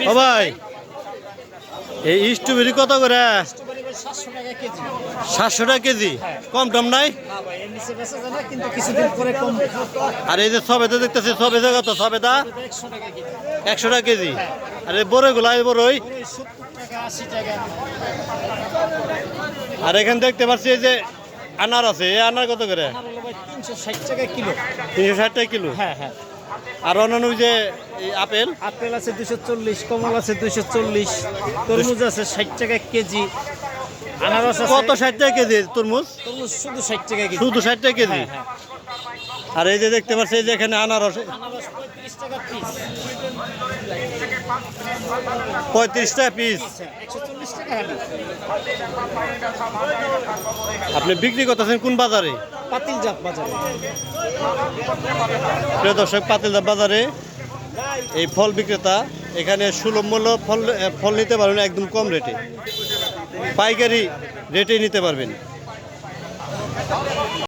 ও ভাই এই স্ট্রবেরি কত করে? 700 টাকা কেজি। কম টম নাই? আর এই যে সবেদা দেখতেছি, সবেদা কত? সবেদা 100 টাকা কেজি। আর এই বড়ই গুলা, এই বড়ই আর এখানে দেখতে পাচ্ছি এই যে আনার আছে, এই আনার কত করে? 360 টাকা কিলো। 360 টাকা কিলো। হ্যাঁ হ্যাঁ। আর অন্যান্য যে আপেল আপেল আছে 240, কমলা আছে 240, তরমুজ আছে 60 টাকা কেজি, আনারস আছে কত? 60 টাকা কেজি তরমুজ? তরমুজ শুধু 60 টাকা কেজি। শুধু 60 টাকা কেজি? হ্যাঁ হ্যাঁ। আর এই যে দেখতে পাচ্ছি এই যে এখানে আনারস আনারস 35 টাকা পিস। 35 টাকা পিস। 140 টাকা হালি। আপনি বিক্রি করতেছেন কোন বাজারে? পাতিলজাত বাজারে। প্রিয় দর্শক, পাতিলজাত বাজারে এই ফল বিক্রেতা এখানে সুলভ মূল্য ফল নিতে পারবেন, একদম কম রেটে, পাইকারি রেটেই নিতে পারবেন।